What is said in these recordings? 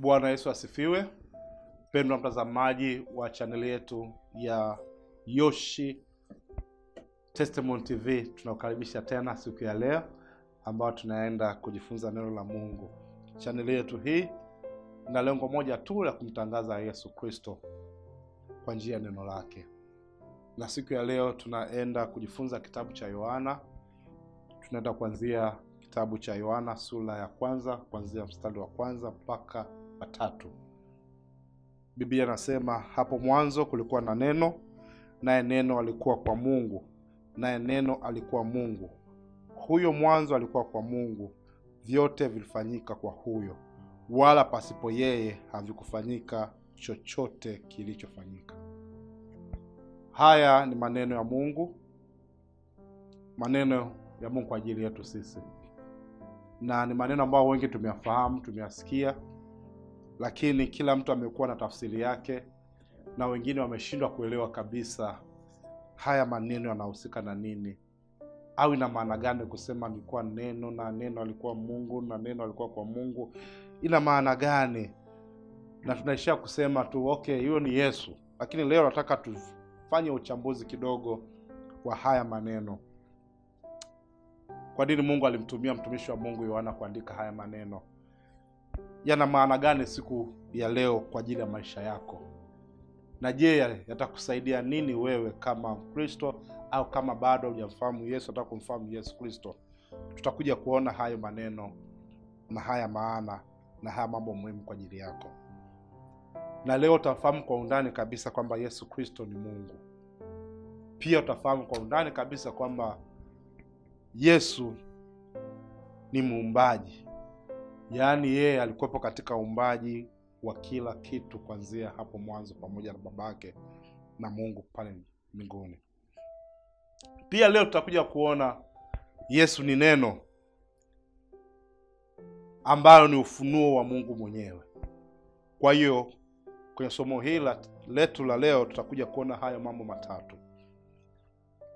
Bwana Yesu asifiwe. Mpendwa mtazamaji wa channel yetu ya Yoshi Testimony TV, tunakukaribisha tena siku ya leo ambao tunaenda kujifunza neno la Mungu. Channel yetu hii ina lengo moja tu la kumtangaza Yesu Kristo kwa njia ya neno lake. Na siku ya leo tunaenda kujifunza kitabu cha Yohana. Tunaenda kuanzia kitabu cha Yohana sura ya kwanza, kuanzia mstari wa kwanza mpaka wa 3. Biblia inasema, hapo mwanzo kulikuwa na neno, naye neno alikuwa kwa Mungu, naye neno alikuwa Mungu. Huyo mwanzo alikuwa kwa Mungu. Vyote vilifanyika kwa huyo, wala pasipo yeye havikufanyika chochote kilichofanyika. Haya ni maneno ya Mungu, maneno ya Mungu kwa ajili yetu sisi. Na ni maneno ambayo wengi tumeyafahamu, tumeyasikia, lakini kila mtu amekuwa na tafsiri yake, na wengine wameshindwa kuelewa kabisa haya maneno yanahusika na nini, au ina maana gani kusema nilikuwa neno na neno alikuwa Mungu na neno alikuwa kwa Mungu. Ina maana gani? Na tunaishia kusema tu okay, hiyo ni Yesu. Lakini leo nataka tufanye uchambuzi kidogo wa haya maneno. Kwa nini Mungu alimtumia mtumishi wa Mungu Yohana kuandika haya maneno? Yana maana gani siku ya leo kwa ajili ya maisha yako? Na je, yatakusaidia nini wewe kama Mkristo, au kama bado hujamfahamu Yesu, unataka kumfahamu Yesu Kristo? Tutakuja kuona hayo maneno na haya maana na haya mambo muhimu kwa ajili yako. Na leo utafahamu kwa undani kabisa kwamba Yesu Kristo ni Mungu. Pia utafahamu kwa undani kabisa kwamba Yesu ni muumbaji. Yaani yeye alikuwepo katika uumbaji wa kila kitu kuanzia hapo mwanzo, pamoja na babake na Mungu pale mbinguni. Pia leo tutakuja kuona Yesu ni neno, ambayo ni ufunuo wa Mungu mwenyewe. Kwa hiyo kwenye somo hili letu la leo tutakuja kuona hayo mambo matatu.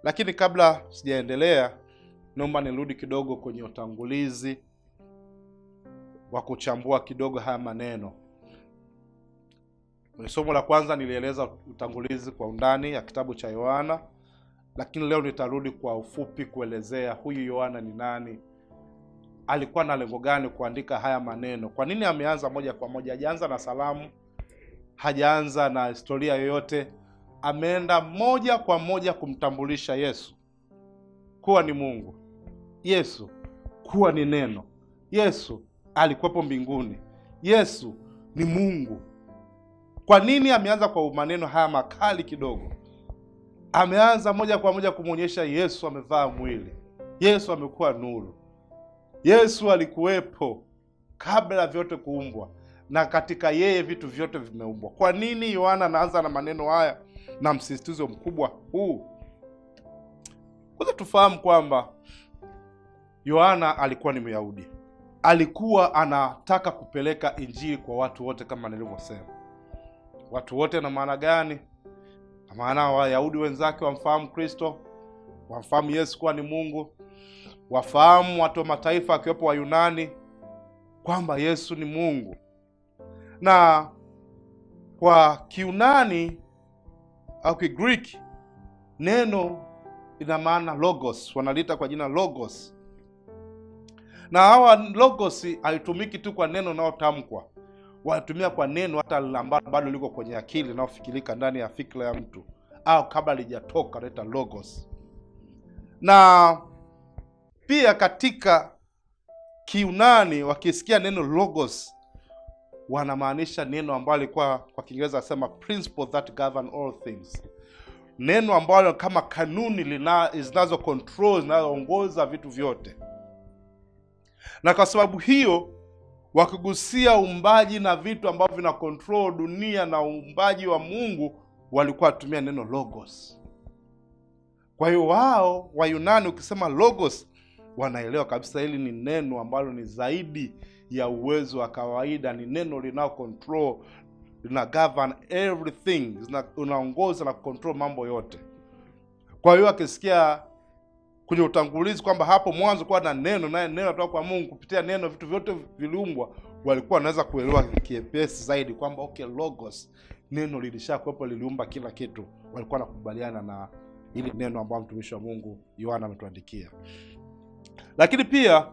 Lakini kabla sijaendelea, naomba nirudi kidogo kwenye utangulizi wa kuchambua kidogo haya maneno. Kwenye somo la kwanza nilieleza utangulizi kwa undani ya kitabu cha Yohana, lakini leo nitarudi kwa ufupi kuelezea huyu Yohana ni nani, alikuwa na lengo gani kuandika haya maneno, kwa nini ameanza moja kwa moja, hajaanza na salamu, hajaanza na historia yoyote, ameenda moja kwa moja kumtambulisha Yesu kuwa ni Mungu, Yesu kuwa ni neno, Yesu alikuwepo mbinguni, Yesu ni Mungu. Kwa nini ameanza kwa maneno haya makali kidogo? Ameanza moja kwa moja kumuonyesha Yesu amevaa mwili, Yesu amekuwa nuru, Yesu alikuwepo kabla vyote kuumbwa, na katika yeye vitu vyote vimeumbwa. Kwa nini Yohana anaanza na maneno haya na msisitizo mkubwa huu? Kwanza tufahamu kwamba Yohana alikuwa ni Myahudi. Alikuwa anataka kupeleka injili kwa watu wote, kama nilivyosema. Watu wote na maana gani? Na maana Wayahudi wenzake wamfahamu Kristo, wamfahamu Yesu kuwa ni Mungu, wafahamu watu wa mataifa akiwepo Wayunani kwamba Yesu ni Mungu. Na kwa Kiunani au Kigreek, neno ina maana logos, wanalita kwa jina logos. Na hawa logos haitumiki tu kwa neno linalotamkwa, wanatumia kwa neno hata ambalo bado liko kwenye akili na ufikirika ndani ya fikra ya mtu, au kabla lijatoka leta logos. Na pia katika Kiunani wakisikia neno logos, wanamaanisha neno ambalo lilikuwa kwa Kiingereza nasema principle that govern all things. Neno ambalo kama kanuni zinazo control, zinazoongoza vitu vyote. Na kwa sababu hiyo, wakigusia uumbaji na vitu ambavyo vina control dunia na uumbaji wa Mungu, walikuwa watumia neno logos. Kwa hiyo wao Wayunani ukisema logos, wanaelewa kabisa hili ni neno ambalo ni zaidi ya uwezo wa kawaida, ni neno linao control, lina govern everything, unaongoza na control mambo yote. Kwa hiyo akisikia kwenye utangulizi kwamba hapo mwanzo kwa na neno, naye neno kutoka kwa Mungu, kupitia neno vitu vyote viliumbwa, walikuwa wanaweza kuelewa kiepesi zaidi kwamba okay, logos, neno lilishakuwepo, liliumba kila kitu. Walikuwa wanakubaliana na ili neno ambalo mtumishi wa Mungu Yohana ametuandikia. Lakini pia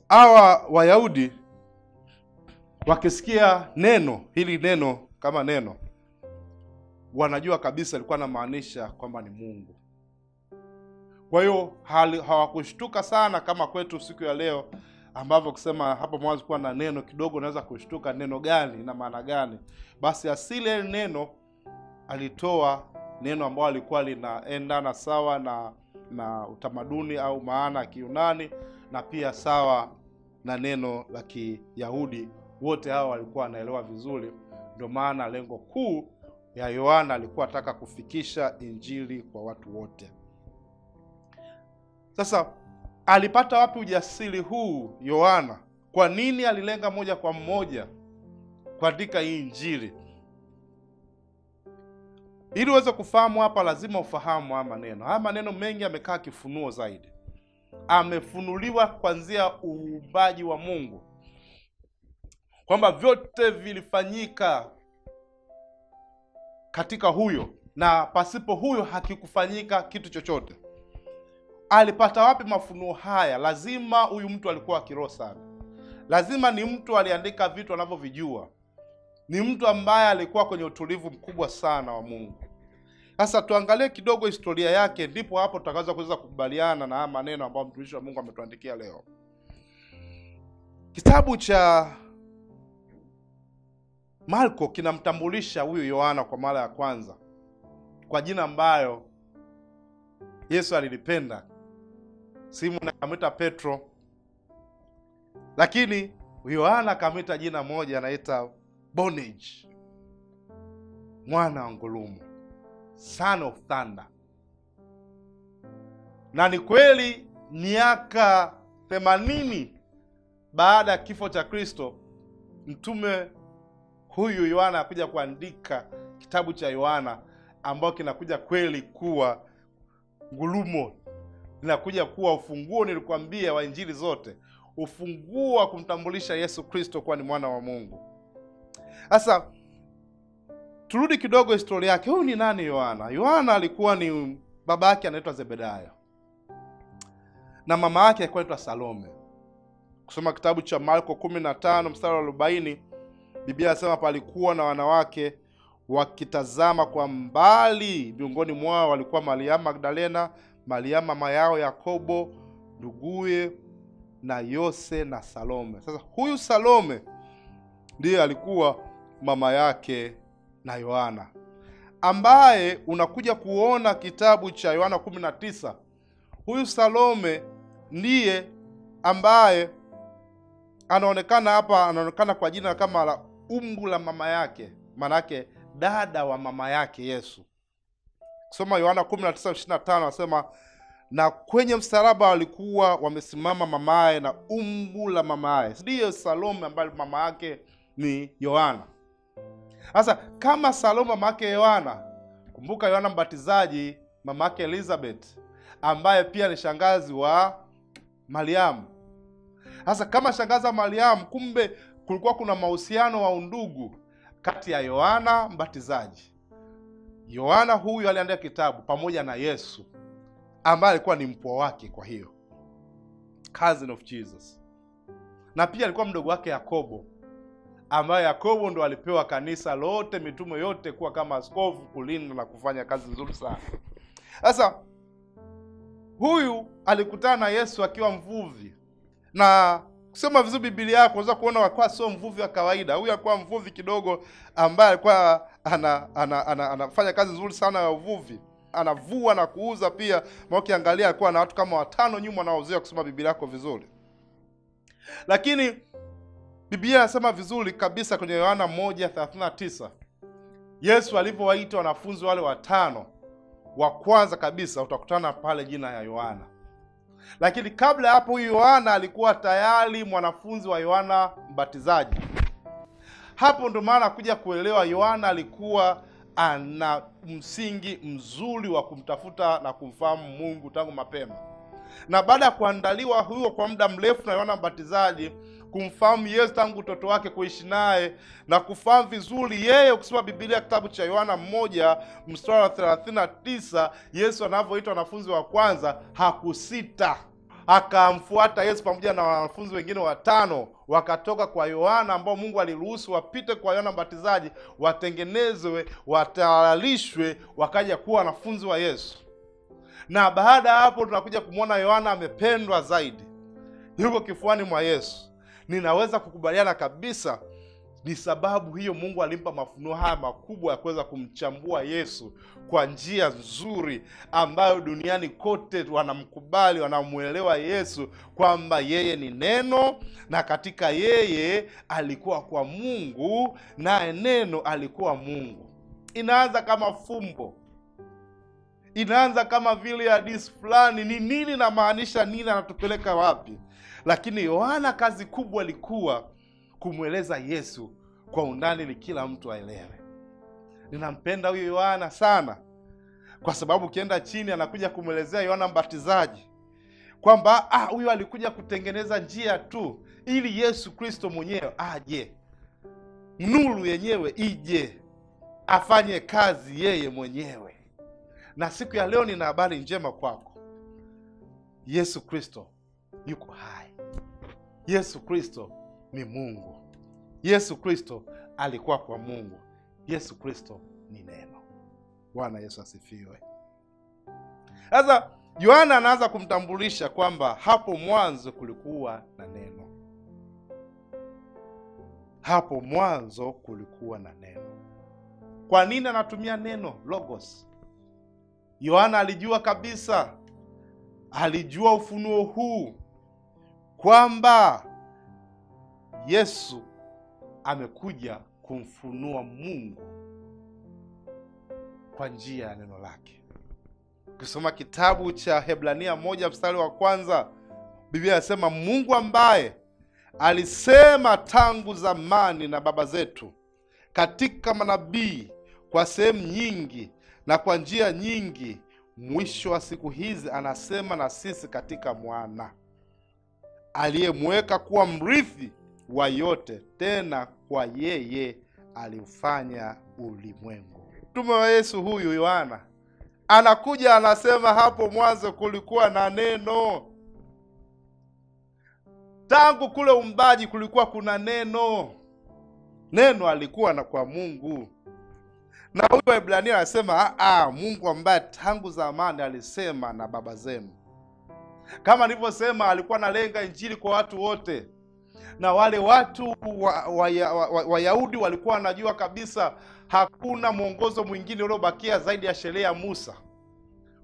hawa Wayahudi wakisikia hili neno kama neno, wanajua kabisa alikuwa anamaanisha kwamba ni Mungu. Kwa hiyo hawakushtuka sana kama kwetu siku ya leo, ambavyo kusema hapo mwanzo kuwa na neno kidogo unaweza kushtuka neno gani na maana gani. Basi asili ya neno alitoa neno ambalo alikuwa linaendana sawa na utamaduni au maana ya Kiyunani, na pia sawa na neno la Kiyahudi. Wote hao walikuwa wanaelewa vizuri. Ndio maana lengo kuu ya Yohana alikuwa ataka kufikisha injili kwa watu wote. Sasa alipata wapi ujasiri huu Yohana? Kwa nini alilenga moja kwa moja kuandika hii injili? Ili uweze kufahamu hapa, lazima ufahamu haya maneno. Haya maneno mengi yamekaa kifunuo zaidi. Amefunuliwa kuanzia uumbaji wa Mungu, kwamba vyote vilifanyika katika huyo, na pasipo huyo hakikufanyika kitu chochote. Alipata wapi mafunuo haya? Lazima huyu mtu alikuwa kiroho sana. Lazima ni mtu aliandika vitu anavyovijua. Ni mtu ambaye alikuwa kwenye utulivu mkubwa sana wa Mungu. Sasa tuangalie kidogo historia yake, ndipo hapo tutakaweza kuweza kukubaliana na haya maneno ambayo mtumishi wa Mungu ametuandikia leo. Kitabu cha Marko kinamtambulisha huyu Yohana kwa mara ya kwanza kwa jina ambayo Yesu alilipenda. Simoni akamwita Petro, lakini Yohana akamwita jina moja, anaita Boanerges, mwana wa ngurumo, son of thunder. Na ni kweli miaka 80 baada ya kifo cha Kristo, mtume huyu Yohana akuja kuandika kitabu cha Yohana, ambao kinakuja kweli kuwa ngurumo, linakuja kuwa ufunguo, nilikwambia, wa injili zote, ufunguo wa kumtambulisha Yesu Kristo kuwa ni mwana wa Mungu. Sasa turudi kidogo historia yake. Huyu ni nani Yohana? Yohana alikuwa ni baba yake anaitwa Zebedayo na mama yake alikuwa anaitwa Salome. Kusoma kitabu cha Marko 15 mstari wa 40, Biblia inasema palikuwa na wanawake wakitazama kwa mbali, miongoni mwao walikuwa Mariamu Magdalena, Mariamu mama yao Yakobo nduguye, na Yose na Salome. Sasa huyu Salome ndiye alikuwa mama yake na Yohana, ambaye unakuja kuona kitabu cha Yohana 19. Huyu Salome ndiye ambaye anaonekana hapa, anaonekana kwa jina kama la umbu la mama yake, manake dada wa mama yake Yesu. Kusoma Yohana 19:25 anasema, na kwenye msalaba walikuwa wamesimama mamaye na umbu la mamaye. Ndiye Salome ambaye mama yake ni Yohana. Sasa kama Salome mama yake Yohana, kumbuka Yohana Mbatizaji mama yake Elizabeth, ambaye pia ni shangazi wa Mariamu. Sasa kama shangazi wa Mariamu, kumbe kulikuwa kuna mahusiano wa undugu kati ya Yohana Mbatizaji. Yohana huyu aliandika kitabu pamoja na Yesu, ambaye alikuwa ni mpwa wake, kwa hiyo cousin of Jesus. Na pia alikuwa mdogo wake Yakobo, ambaye Yakobo ndo alipewa kanisa lote, mitume yote, kuwa kama askofu, kulinda na kufanya kazi nzuri sana. Sasa huyu alikutana na Yesu akiwa mvuvi, na kusema vizuri Biblia yako unaweza kuona alikuwa sio mvuvi wa kawaida. Huyu alikuwa mvuvi kidogo ambaye alikuwa anafanya kazi nzuri sana ya uvuvi, anavua na kuuza pia. Ukiangalia alikuwa na watu kama 5 nyuma wanaozoea kusoma Biblia yako vizuri. Lakini Biblia inasema vizuri kabisa kwenye Yohana 1:39, Yesu alivyowaita wanafunzi wale 5 wa kwanza kabisa, utakutana pale jina ya Yohana. Lakini kabla hapo huyu Yohana alikuwa tayari mwanafunzi wa Yohana Mbatizaji. Hapo ndo maana kuja kuelewa Yohana alikuwa ana msingi mzuri wa kumtafuta na kumfahamu Mungu tangu mapema. Na baada ya kuandaliwa huyo kwa muda mrefu na Yohana Mbatizaji, kumfahamu Yesu tangu utoto wake, kuishi naye na kufahamu vizuri yeye. Ukisoma Biblia kitabu cha Yohana 1 mstari wa 39, Yesu anavyoitwa wanafunzi wa kwanza hakusita, akamfuata Yesu pamoja na wanafunzi wengine 5, wakatoka kwa Yohana ambao Mungu aliruhusu wapite kwa Yohana Mbatizaji, watengenezwe, watayarishwe, wakaja kuwa wanafunzi wa Yesu. Na baada ya hapo tunakuja kumwona Yohana amependwa zaidi, yuko kifuani mwa Yesu. Ninaweza kukubaliana kabisa, ni sababu hiyo Mungu alimpa mafunuo haya makubwa ya kuweza kumchambua Yesu kwa njia nzuri, ambayo duniani kote wanamkubali, wanamuelewa Yesu kwamba yeye ni neno, na katika yeye alikuwa kwa Mungu, naye neno alikuwa Mungu. Inaanza kama fumbo, inaanza kama vile hadithi fulani, ni nini na maanisha nini, anatupeleka wapi? Lakini Yohana kazi kubwa ilikuwa kumweleza Yesu kwa undani ili kila mtu aelewe. Ninampenda huyo Yohana sana, kwa sababu ukienda chini anakuja kumwelezea Yohana Mbatizaji kwamba huyo alikuja kutengeneza njia tu ili Yesu Kristo mwenyewe aje, nuru yenyewe ije, afanye kazi yeye mwenyewe. Na siku ya leo nina habari njema kwako. Yesu Kristo yuko hai. Yesu Kristo ni Mungu. Yesu Kristo alikuwa kwa Mungu. Yesu Kristo ni neno. Bwana Yesu asifiwe. Sasa Yohana anaanza kumtambulisha kwamba hapo mwanzo kulikuwa na neno. Hapo mwanzo kulikuwa na neno. Kwa nini anatumia neno logos? Yohana alijua kabisa, alijua ufunuo huu kwamba Yesu amekuja kumfunua Mungu kwa njia ya neno lake. Ukisoma kitabu cha Hebrania 1 mstari wa 1, Biblia inasema Mungu ambaye alisema tangu zamani na baba zetu katika manabii kwa sehemu nyingi na kwa njia nyingi, mwisho wa siku hizi anasema na sisi katika mwana aliyemweka kuwa mrithi wa yote, tena kwa yeye aliufanya ulimwengu. Mtume wa Yesu huyu Yohana anakuja anasema hapo mwanzo kulikuwa na neno. Tangu kule umbaji kulikuwa kuna neno. Neno alikuwa na kwa Mungu. Na huyo Waebrania anasema Mungu ambaye tangu zamani alisema na baba zenu. Kama nilivyosema, alikuwa analenga injili kwa watu wote. Na wale watu Wayahudi walikuwa wanajua kabisa hakuna mwongozo mwingine uliobakia zaidi ya sheria ya Musa.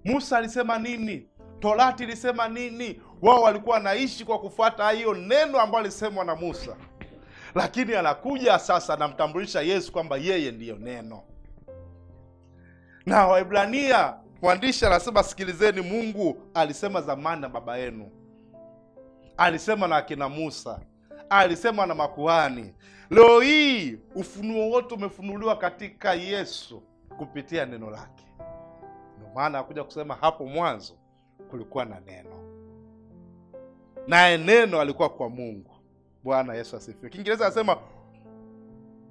Musa alisema nini? Torati ilisema nini? Wao walikuwa naishi kwa kufuata hiyo neno ambalo alisemwa na Musa. Lakini anakuja sasa anamtambulisha Yesu kwamba yeye ndiyo neno. Na Waebrania mwandishi anasema, sikilizeni, Mungu alisema zamani na baba yenu. Alisema na akina Musa, alisema na makuhani. Leo hii ufunuo wote umefunuliwa katika Yesu kupitia neno lake. Ndio maana akuja kusema hapo mwanzo kulikuwa na neno, naye neno alikuwa kwa Mungu. Bwana Yesu asifiwe. Kiingereza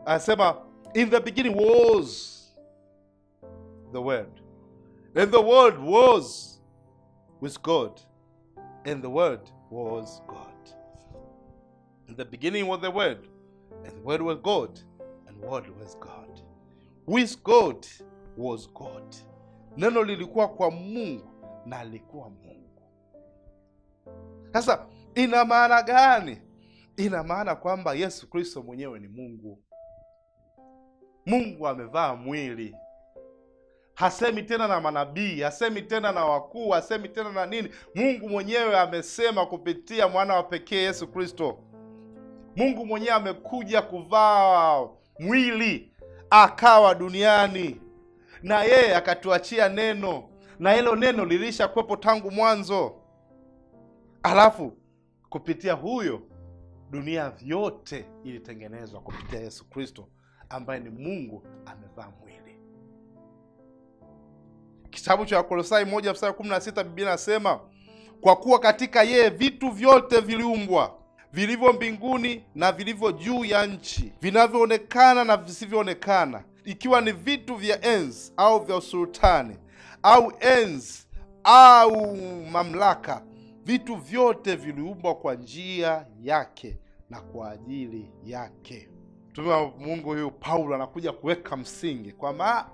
anasema in the beginning was the word, and the word was with God, and the word was God. In the beginning was the word, and the word was God, and the word was God. With God was God. Neno lilikuwa kwa Mungu na alikuwa Mungu. Sasa ina maana gani? Ina maana kwamba Yesu Kristo mwenyewe ni Mungu. Mungu amevaa mwili. Hasemi tena na manabii, hasemi tena na wakuu, hasemi tena na nini. Mungu mwenyewe amesema kupitia mwana wa pekee Yesu Kristo. Mungu mwenyewe amekuja kuvaa mwili, akawa duniani, na yeye akatuachia neno, na hilo neno lilisha kuwepo tangu mwanzo. Alafu kupitia huyo dunia vyote ilitengenezwa kupitia Yesu Kristo ambaye ni Mungu amevaa mwili. Kitabu cha Kolosai 1:16 Biblia inasema, kwa kuwa katika yeye vitu vyote viliumbwa, vilivyo mbinguni na vilivyo juu ya nchi, vinavyoonekana na visivyoonekana, ikiwa ni vitu vya enzi au vya usultani au enzi au mamlaka. Vitu vyote viliumbwa kwa njia yake na kwa ajili yake. Mtume wa Mungu huyu Paulo anakuja kuweka msingi kwamba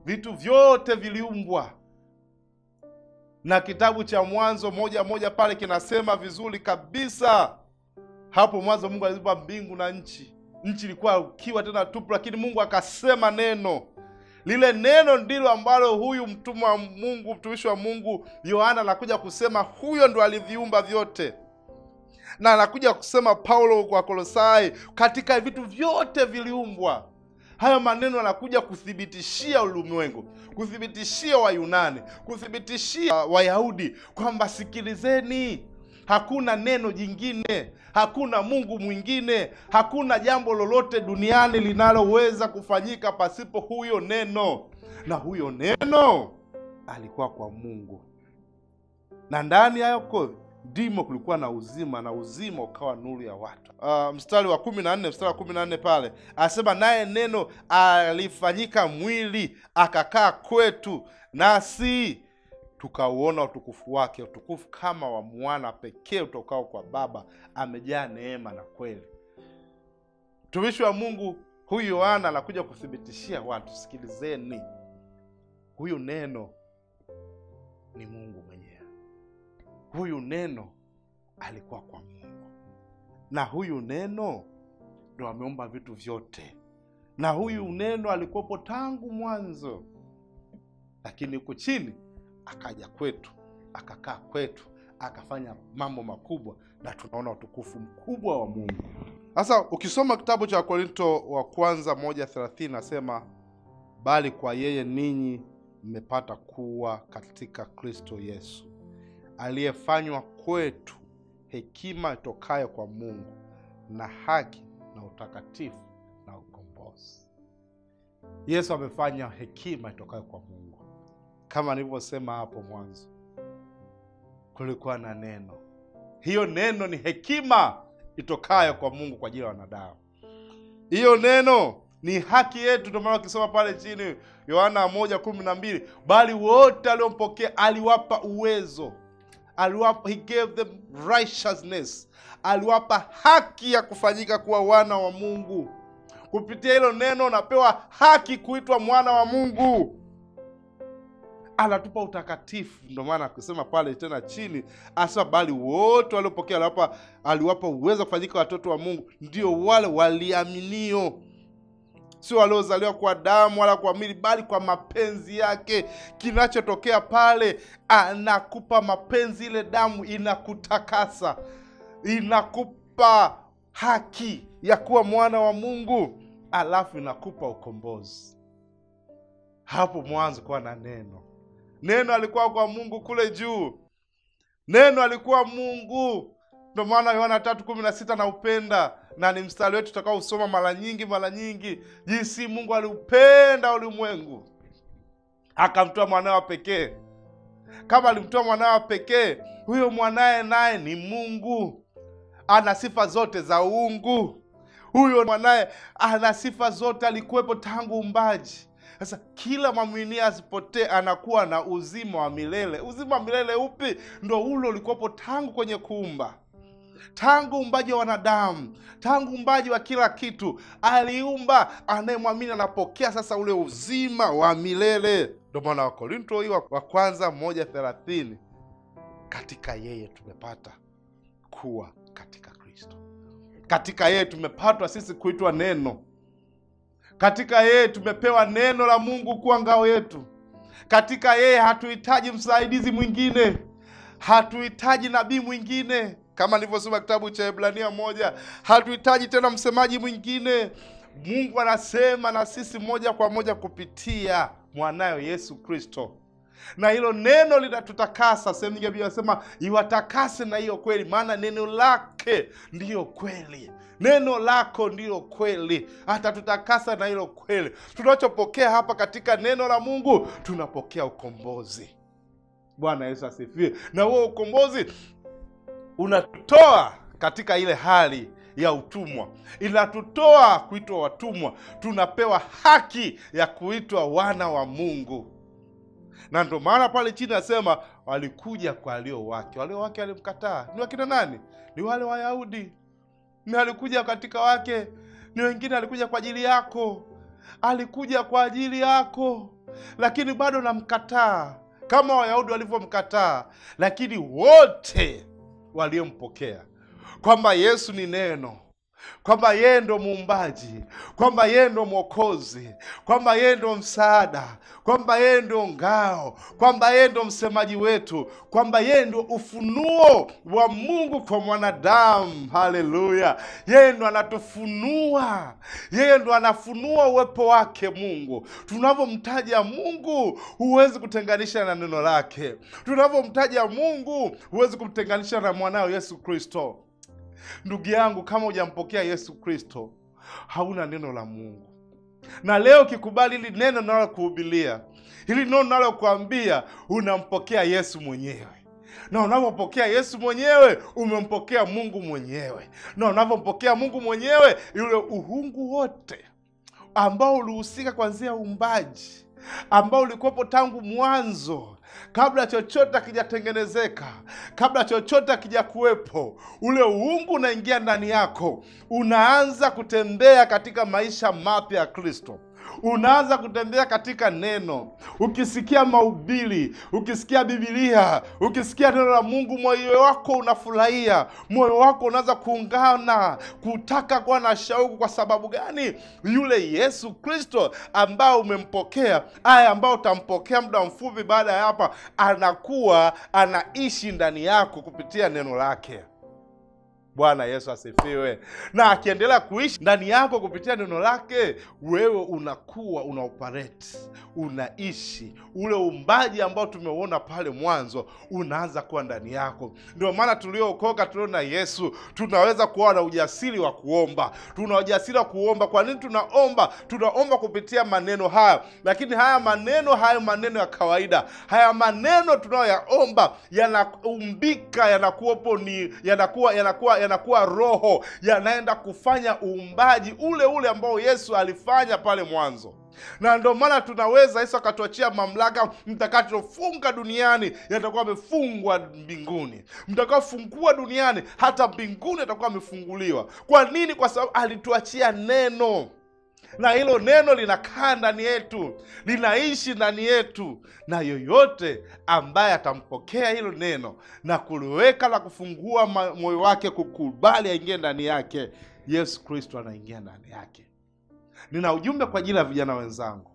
vitu vyote viliumbwa. Na kitabu cha Mwanzo 1:1 pale kinasema vizuri kabisa. Hapo mwanzo Mungu aliumba mbingu na nchi. Nchi ilikuwa ukiwa tena tupu, lakini Mungu akasema neno. Lile neno ndilo ambalo huyu mtume wa Mungu, mtumishi wa Mungu Yohana anakuja kusema huyo ndo aliviumba vyote. Na anakuja kusema Paulo kwa Kolosai, katika vitu vyote viliumbwa. Hayo maneno yanakuja kuthibitishia ulimwengu, kuthibitishia Wayunani, kuthibitishia Wayahudi kwamba sikilizeni, hakuna neno jingine, hakuna Mungu mwingine, hakuna jambo lolote duniani linaloweza kufanyika pasipo huyo neno. Na huyo neno alikuwa kwa Mungu, na ndani yake ndimo kulikuwa na uzima, na uzima ukawa nuru ya watu. Mstari wa 14 pale anasema, naye neno alifanyika mwili akakaa kwetu, nasi tukauona utukufu wake, utukufu kama wa mwana pekee utokao kwa Baba, amejaa neema na kweli. Mtumishi wa Mungu huyu Yohana anakuja kuthibitishia watu, sikilizeni, huyu neno ni Mungu mwenyewe. Huyu neno alikuwa kwa Mungu, na huyu neno ndo ameumba vitu vyote, na huyu neno alikuwepo tangu mwanzo, lakini huko chini akaja kwetu, akakaa kwetu, akafanya mambo makubwa, na tunaona utukufu mkubwa wa Mungu. Sasa ukisoma kitabu cha Korinto wa kwanza 1:30 nasema, bali kwa yeye ninyi mmepata kuwa katika Kristo Yesu, aliyefanywa kwetu hekima itokayo kwa Mungu, na haki na utakatifu na ukombozi. Yesu amefanya hekima itokayo kwa Mungu. Kama nilivyosema hapo mwanzo, kulikuwa na neno. Hiyo neno ni hekima itokayo kwa Mungu kwa ajili ya wanadamu. Hiyo neno ni haki yetu. Ndio maana ukisoma pale chini Yohana 1:12, bali wote aliompokea aliwapa uwezo, aliwapa, he gave them righteousness, aliwapa haki ya kufanyika kuwa wana wa Mungu. Kupitia hilo neno napewa haki kuitwa mwana wa Mungu. Anatupa utakatifu. Ndio maana kusema pale tena chini asa, bali wote waliopokea aliwapa uwezo kufanyika watoto wa Mungu, ndio wale waliaminio. Sio waliozaliwa kwa damu wala kwa mwili, bali kwa mapenzi yake. Kinachotokea pale, anakupa mapenzi, ile damu inakutakasa, inakupa haki ya kuwa mwana wa Mungu, alafu inakupa ukombozi. Hapo mwanzo kwa na neno. Neno alikuwa kwa Mungu kule juu. Neno alikuwa Mungu. Ndio maana Yohana 3:16 na upenda, na ni mstari wetu tutakao usoma mara nyingi, jinsi Mungu aliupenda ulimwengu akamtoa mwanawe pekee. Kama alimtoa mwanawe pekee, huyo mwanae naye ni Mungu, ana sifa zote za uungu. Huyo mwanae ana sifa zote, alikuwepo tangu umbaji. Sasa kila mwamini asipotee, anakuwa na uzima wa milele. Uzima wa milele upi? Ndio ule ulikuwepo tangu kwenye kuumba, tangu umbaji wa wanadamu, tangu umbaji wa kila kitu. Aliumba, anayemwamini anapokea sasa ule uzima wa milele. Ndio maana wa Korinto hii wa kwanza 1:30, katika yeye tumepata kuwa katika Kristo. Katika yeye tumepatwa sisi kuitwa neno. Katika yeye tumepewa neno la Mungu kuwa ngao yetu. Katika yeye hatuhitaji msaidizi mwingine, hatuhitaji nabii mwingine. Kama nilivyosoma kitabu cha Ibrania 1, hatuhitaji tena msemaji mwingine. Mungu anasema na sisi moja kwa moja kupitia mwanawe Yesu Kristo. Na hilo neno linatutakasa. Sehemu nyingine Biblia inasema iwatakase na hiyo kweli, maana neno lake ndiyo kweli. Neno lako ndiyo kweli. Atatutakasa na hilo kweli. Tunachopokea hapa katika neno la Mungu, tunapokea ukombozi. Bwana Yesu asifiwe. Na huo ukombozi unatoa katika ile hali ya utumwa, inatutoa kuitwa watumwa, tunapewa haki ya kuitwa wana wa Mungu. Na ndio maana pale chini nasema walikuja kwa walio wake walimkataa. Ni wakina nani? Ni wale Wayahudi. Ni alikuja katika wake, ni wengine alikuja kwa ajili yako, alikuja kwa ajili yako, lakini bado namkataa kama Wayahudi walivyomkataa. Lakini wote waliompokea kwamba Yesu ni neno, kwamba yeye ndo muumbaji, kwamba yeye ndo mwokozi, kwamba yeye ndo msaada, kwamba yeye ndo ngao, kwamba yeye ndo msemaji wetu, kwamba yeye ndo ufunuo wa Mungu kwa mwanadamu. Haleluya! Yeye ndo anatufunua, yeye ndo anafunua uwepo wake Mungu. Tunapomtaja Mungu huwezi kutenganisha na neno lake. Tunapomtaja Mungu huwezi kumtenganisha na mwanao Yesu Kristo. Ndugu yangu, kama hujampokea Yesu Kristo, hauna neno la Mungu. Na leo kikubali hili neno ninalokuhubiria, hili neno ninalokuambia, unampokea Yesu mwenyewe. Na unapopokea Yesu mwenyewe, umempokea Mungu mwenyewe. Na unapompokea Mungu mwenyewe, yule uungu wote ambao ulihusika kuanzia uumbaji, ambao ulikuwepo tangu mwanzo, kabla chochote kijatengenezeka, kabla chochote kijakuwepo, ule uungu unaingia ndani yako. Unaanza kutembea katika maisha mapya ya Kristo. Unaanza kutembea katika neno. Ukisikia mahubiri, ukisikia Biblia, ukisikia neno la Mungu, moyo wako unafurahia, moyo wako unaanza kuungana, kutaka kuwa na shauku. Kwa sababu gani? Yule Yesu Kristo ambao umempokea, ambao utampokea muda mfupi baada ya hapa, anakuwa anaishi ndani yako kupitia neno lake. Bwana Yesu asifiwe. Na akiendelea kuishi ndani yako kupitia neno lake, wewe unakuwa unaoperate, unaishi ule uumbaji ambao tumeuona pale mwanzo, unaanza kuwa ndani yako. Ndio maana tuliookoka, tulio na Yesu, tunaweza kuwa na ujasiri wa kuomba. Tuna ujasiri wa kuomba. Kwa nini tunaomba? Tunaomba kupitia maneno haya. Lakini haya maneno ya kawaida, haya maneno tunayoyaomba yanaumbika, yanakuwa roho, yanaenda kufanya uumbaji ule ambao Yesu alifanya pale mwanzo. Na ndio maana tunaweza, Yesu akatuachia mamlaka, mtakachofunga duniani yatakuwa yamefungwa mbinguni, mtakayofungua duniani hata mbinguni yatakuwa yamefunguliwa. Kwa nini? Kwa sababu alituachia neno, na hilo neno linakaa ndani yetu, linaishi ndani yetu. Na yoyote ambaye atampokea hilo neno na kuliweka na kufungua moyo wake, kukubali aingie ndani yake, Yesu Kristo anaingia ndani yake. Nina ujumbe kwa ajili ya vijana wenzangu.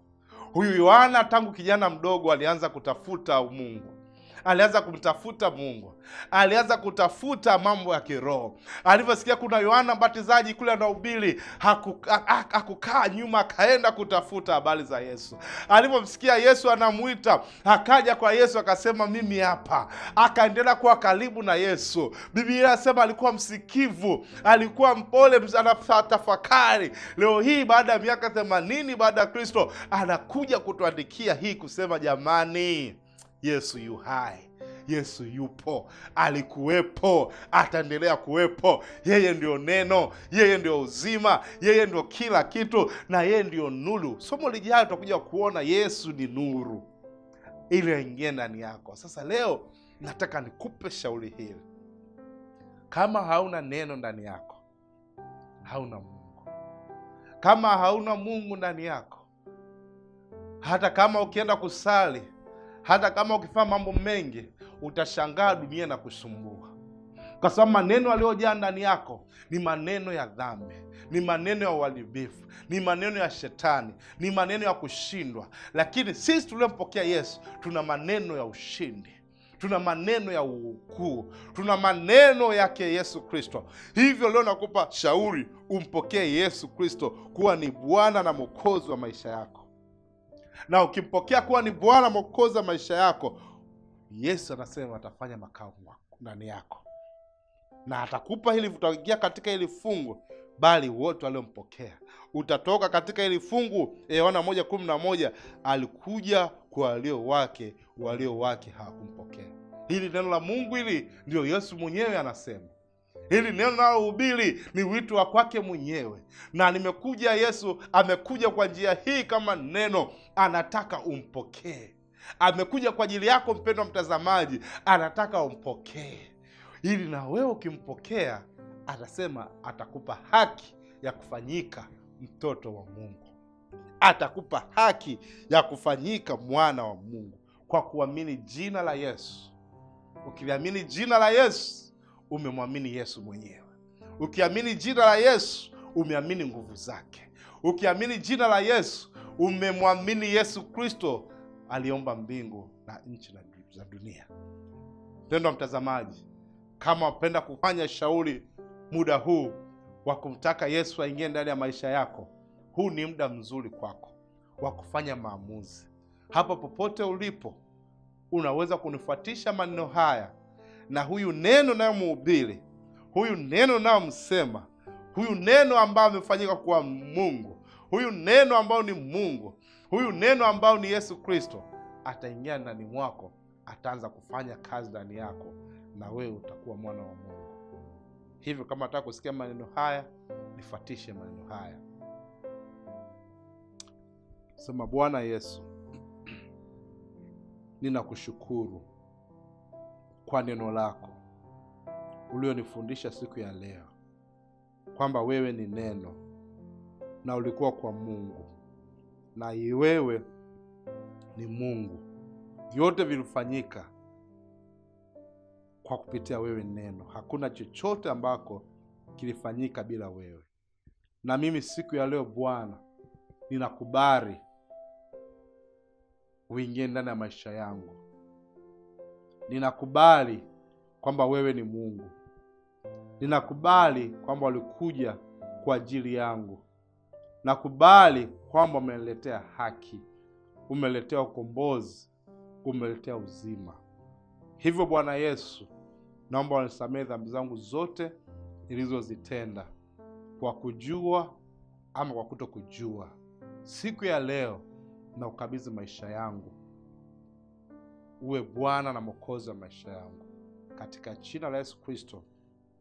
Huyu Yohana tangu kijana mdogo alianza kutafuta Mungu. Alianza kumtafuta Mungu. Alianza kutafuta mambo ya kiroho. Alivyosikia kuna Yohana Mbatizaji kule anahubiri, hakukaa nyuma, akaenda kutafuta habari za Yesu. Alivyomsikia Yesu anamuita, akaja kwa Yesu akasema, mimi hapa. Akaendelea kuwa karibu na Yesu. Biblia inasema alikuwa msikivu, alikuwa mpole, anatafakari. Leo hii baada ya miaka 80 baada ya Kristo, anakuja kutuandikia hii kusema, jamani, Yesu yu hai, Yesu yupo, alikuwepo, ataendelea kuwepo. Yeye ndio neno, yeye ndio uzima, yeye ndio kila kitu, na yeye ndio nuru. Somo lijalo tutakuja kuona Yesu ni nuru ili aingie ndani yako. Sasa leo nataka nikupe shauri hili. Kama hauna neno ndani yako, hauna Mungu. Kama hauna Mungu ndani yako, hata kama ukienda kusali, hata kama ukifanya mambo mengi, utashangaa dunia na kusumbua. Kwa sababu maneno yaliyojaa ndani yako ni maneno ya dhambi, ni maneno ya uharibifu, ni maneno ya shetani, ni maneno ya kushindwa. Lakini sisi tuliompokea Yesu tuna maneno ya ushindi, tuna maneno ya ukuu, tuna maneno yake Yesu Kristo. Hivyo leo nakupa shauri, umpokee Yesu Kristo kuwa ni Bwana na Mwokozi wa maisha yako. Na ukimpokea kuwa ni Bwana Mwokozi wa maisha yako, Yesu anasema atafanya makao ndani yako, na atakupa hili, utaingia katika hili fungu, bali wote waliompokea. Utatoka katika hili fungu. Yohana 1:11, alikuja kwa walio wake hawakumpokea. Hili neno la Mungu hili ndio Yesu mwenyewe anasema. Hili neno nalohubiri ni wito wa kwake mwenyewe, na nimekuja, Yesu amekuja kwa njia hii kama neno, anataka umpokee. Amekuja kwa ajili yako mpendwa mtazamaji, anataka umpokee, ili na wewe ukimpokea, atasema atakupa haki ya kufanyika mtoto wa Mungu, atakupa haki ya kufanyika mwana wa Mungu kwa kuamini jina la Yesu. Ukiamini jina la Yesu, umemwamini Yesu mwenyewe. Ukiamini jina la Yesu, umeamini nguvu zake. Ukiamini jina la Yesu, umemwamini Yesu Kristo aliomba mbingu na nchi za dunia. Mpendwa mtazamaji, kama unapenda kufanya shauri muda huu wa kumtaka Yesu aingie ndani ya maisha yako, huu ni muda mzuri kwako wa kufanya maamuzi. Hapa popote ulipo, unaweza kunifuatisha maneno haya, na huyu neno nayo mhubiri, huyu neno nayo msema, huyu neno ambao amefanyika kuwa Mungu, huyu neno ambao ni Mungu, huyu neno ambao ni Yesu Kristo, ataingia ndani mwako, ataanza kufanya kazi ndani yako, na wewe utakuwa mwana wa Mungu. Hivyo kama unataka kusikia maneno haya, nifuatishe maneno haya. Sema: Bwana Yesu, ninakushukuru kwa neno lako ulionifundisha siku ya leo, kwamba wewe ni neno na ulikuwa kwa Mungu, na wewe ni Mungu. Vyote vilifanyika kwa kupitia wewe neno. Hakuna chochote ambako kilifanyika bila wewe. Na mimi siku ya leo Bwana, ninakubali uingie ndani ya maisha yangu. Ninakubali kwamba wewe ni Mungu. Ninakubali kwamba ulikuja kwa ajili yangu. Nakubali kwamba umeniletea haki, umeletea ukombozi, umeletea uzima. Hivyo Bwana Yesu, naomba unisamehe dhambi zangu zote nilizozitenda kwa kujua ama kwa kutokujua. Siku ya leo na ukabidhi maisha yangu, uwe Bwana na Mwokozi wa maisha yangu, katika jina la Yesu Kristo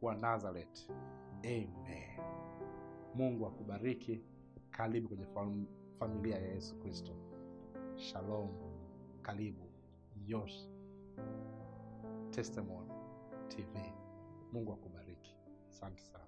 wa Nazareth, amen. Mungu akubariki. Karibu kwenye familia ya Yesu Kristo. Shalom. Karibu Yosh Testimony TV. Mungu akubariki. Asante sana.